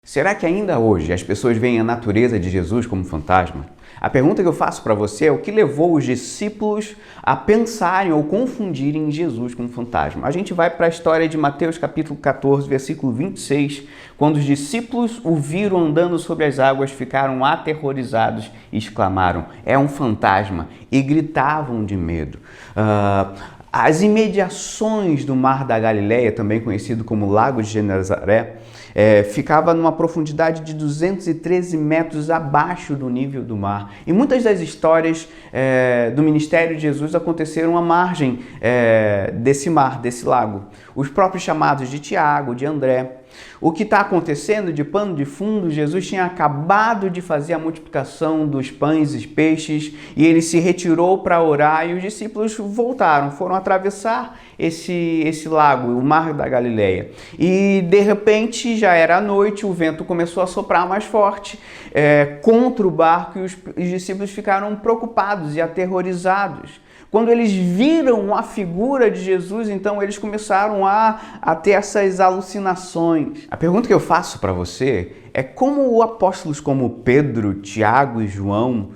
Será que ainda hoje as pessoas veem a natureza de Jesus como fantasma? A pergunta que eu faço para você é o que levou os discípulos a pensarem ou confundirem Jesus com fantasma. A gente vai para a história de Mateus capítulo 14, versículo 26, quando os discípulos o viram andando sobre as águas, ficaram aterrorizados e exclamaram, é um fantasma, e gritavam de medo. As imediações do Mar da Galileia, também conhecido como Lago de Genezaré, ficava numa profundidade de 213 metros abaixo do nível do mar. E muitas das histórias do ministério de Jesus aconteceram à margem desse mar, desse lago. Os próprios chamados de Tiago, de André. O que está acontecendo de pano de fundo, Jesus tinha acabado de fazer a multiplicação dos pães e peixes e ele se retirou para orar e os discípulos voltaram, foram atravessar esse lago, o Mar da Galileia. E de repente já era noite, o vento começou a soprar mais forte contra o barco e os discípulos ficaram preocupados e aterrorizados. Quando eles viram a figura de Jesus, então eles começaram a ter essas alucinações. A pergunta que eu faço para você é como apóstolos como Pedro, Tiago e João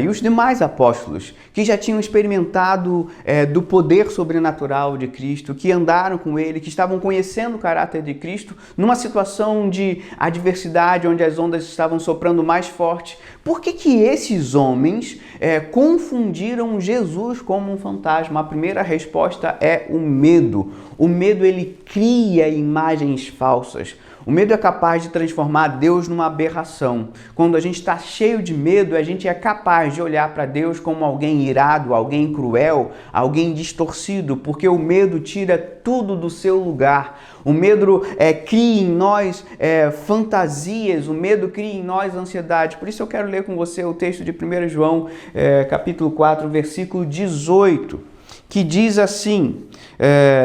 e os demais apóstolos que já tinham experimentado do poder sobrenatural de Cristo, que andaram com Ele, que estavam conhecendo o caráter de Cristo, numa situação de adversidade, onde as ondas estavam soprando mais forte, por que esses homens confundiram Jesus como um fantasma? A primeira resposta é o medo. O medo, ele cria imagens falsas. O medo é capaz de transformar Deus numa aberração. Quando a gente está cheio de medo, a gente é capaz de olhar para Deus como alguém irado, alguém cruel, alguém distorcido, porque o medo tira tudo do seu lugar. O medo cria em nós fantasias, o medo cria em nós ansiedade. Por isso eu quero ler com você o texto de 1 João, capítulo 4, versículo 18, que diz assim,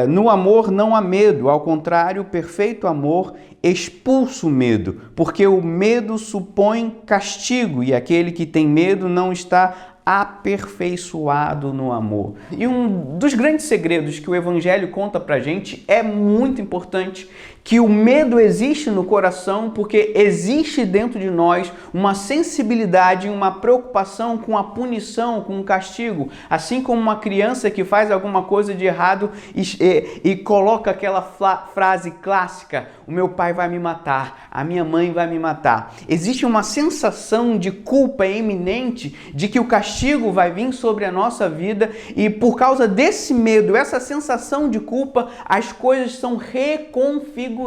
no amor não há medo, ao contrário, o perfeito amor expulsa o medo, porque o medo supõe castigo e aquele que tem medo não está aperfeiçoado no amor. E um dos grandes segredos que o Evangelho conta pra gente é muito importante, que o medo existe no coração porque existe dentro de nós uma sensibilidade, uma preocupação com a punição, com o castigo. Assim como uma criança que faz alguma coisa de errado e coloca aquela frase clássica, o meu pai vai me matar, a minha mãe vai me matar. Existe uma sensação de culpa iminente de que o castigo vai vir sobre a nossa vida e por causa desse medo, essa sensação de culpa, as coisas são reconfiguradas.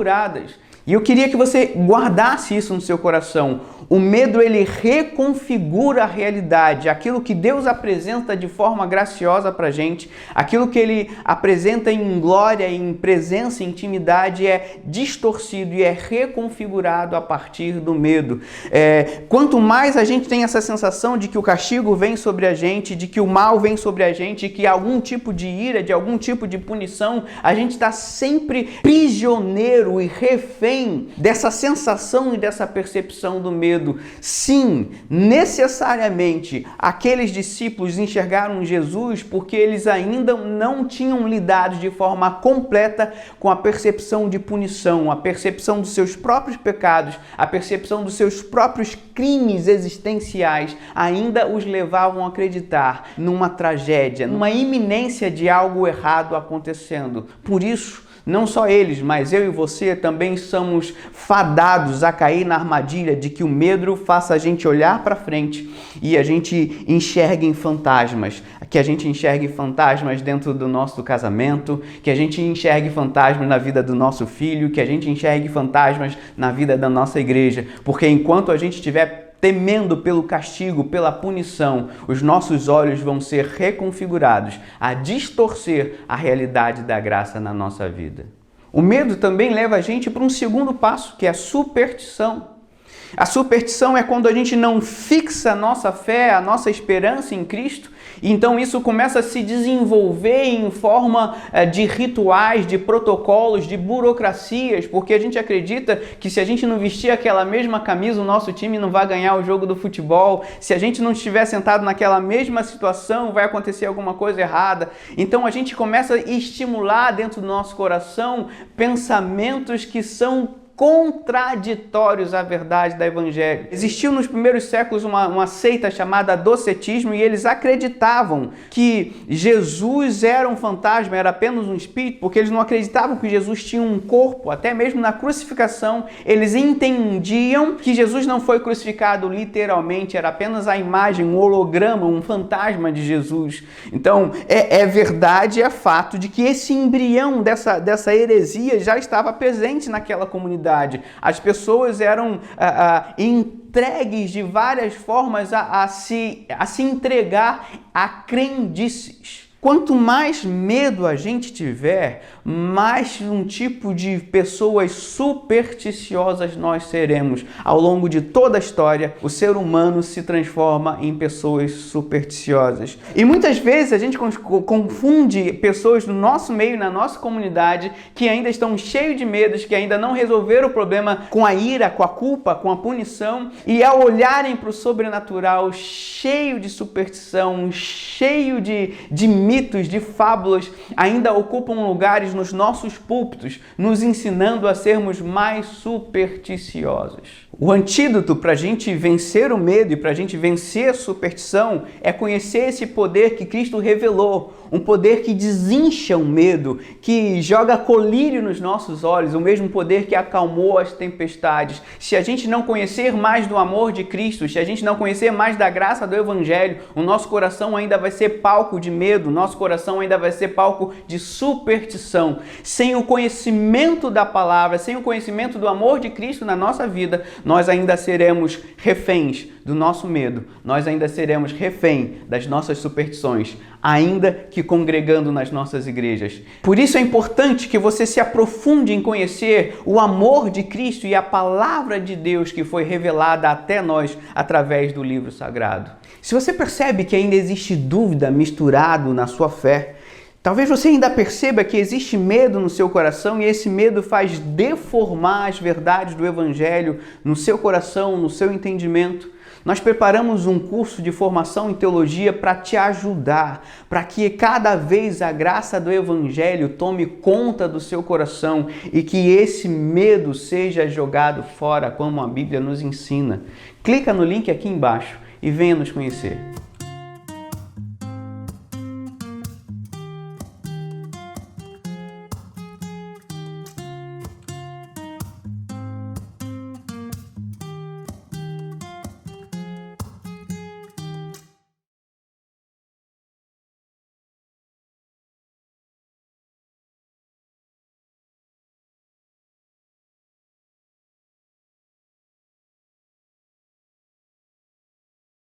E eu queria que você guardasse isso no seu coração. O medo, ele reconfigura a realidade. Aquilo que Deus apresenta de forma graciosa pra gente, aquilo que Ele apresenta em glória, em presença, em intimidade, é distorcido e é reconfigurado a partir do medo. Quanto mais a gente tem essa sensação de que o castigo vem sobre a gente, de que o mal vem sobre a gente, que algum tipo de ira, de algum tipo de punição, a gente está sempre prisioneiro e refém dessa sensação e dessa percepção do medo. Sim, necessariamente aqueles discípulos enxergaram Jesus porque eles ainda não tinham lidado de forma completa com a percepção de punição, a percepção dos seus próprios pecados, a percepção dos seus próprios crimes existenciais, ainda os levavam a acreditar numa tragédia, numa iminência de algo errado acontecendo. Por isso, não só eles, mas eu e você também somos fadados a cair na armadilha de que o medo faça a gente olhar para frente e a gente enxergue fantasmas, que a gente enxergue fantasmas dentro do nosso casamento, que a gente enxergue fantasmas na vida do nosso filho, que a gente enxergue fantasmas na vida da nossa igreja, porque enquanto a gente estiver temendo pelo castigo, pela punição, os nossos olhos vão ser reconfigurados a distorcer a realidade da graça na nossa vida. O medo também leva a gente para um segundo passo, que é a superstição. A superstição é quando a gente não fixa a nossa fé, a nossa esperança em Cristo, e então isso começa a se desenvolver em forma de rituais, de protocolos, de burocracias, porque a gente acredita que se a gente não vestir aquela mesma camisa, o nosso time não vai ganhar o jogo do futebol, se a gente não estiver sentado naquela mesma situação, vai acontecer alguma coisa errada. Então a gente começa a estimular dentro do nosso coração pensamentos que são contraditórios à verdade do Evangelho. Existiu nos primeiros séculos uma seita chamada docetismo e eles acreditavam que Jesus era um fantasma, era apenas um espírito, porque eles não acreditavam que Jesus tinha um corpo. Até mesmo na crucificação, eles entendiam que Jesus não foi crucificado literalmente, era apenas a imagem, um holograma, um fantasma de Jesus. Então, é verdade, é fato de que esse embrião dessa heresia já estava presente naquela comunidade. As pessoas eram entregues de várias formas a se entregar a crendices. Quanto mais medo a gente tiver, mais um tipo de pessoas supersticiosas nós seremos. Ao longo de toda a história, o ser humano se transforma em pessoas supersticiosas. E muitas vezes a gente confunde pessoas no nosso meio, na nossa comunidade, que ainda estão cheios de medos, que ainda não resolveram o problema com a ira, com a culpa, com a punição, e ao olharem para o sobrenatural, cheio de superstição, cheio de mitos, de fábulas, ainda ocupam lugares nos nossos púlpitos, nos ensinando a sermos mais supersticiosos. O antídoto para a gente vencer o medo e para a gente vencer a superstição é conhecer esse poder que Cristo revelou, um poder que desincha o medo, que joga colírio nos nossos olhos, o mesmo poder que acalmou as tempestades. Se a gente não conhecer mais do amor de Cristo, se a gente não conhecer mais da graça do Evangelho, o nosso coração ainda vai ser palco de medo, o nosso coração ainda vai ser palco de superstição. Sem o conhecimento da palavra, sem o conhecimento do amor de Cristo na nossa vida, nós ainda seremos reféns do nosso medo, nós ainda seremos refém das nossas superstições, ainda que congregando nas nossas igrejas. Por isso é importante que você se aprofunde em conhecer o amor de Cristo e a palavra de Deus que foi revelada até nós através do livro sagrado. Se você percebe que ainda existe dúvida misturado na sua fé, talvez você ainda perceba que existe medo no seu coração e esse medo faz deformar as verdades do Evangelho no seu coração, no seu entendimento. Nós preparamos um curso de formação em teologia para te ajudar, para que cada vez a graça do Evangelho tome conta do seu coração e que esse medo seja jogado fora, como a Bíblia nos ensina. Clica no link aqui embaixo e venha nos conhecer.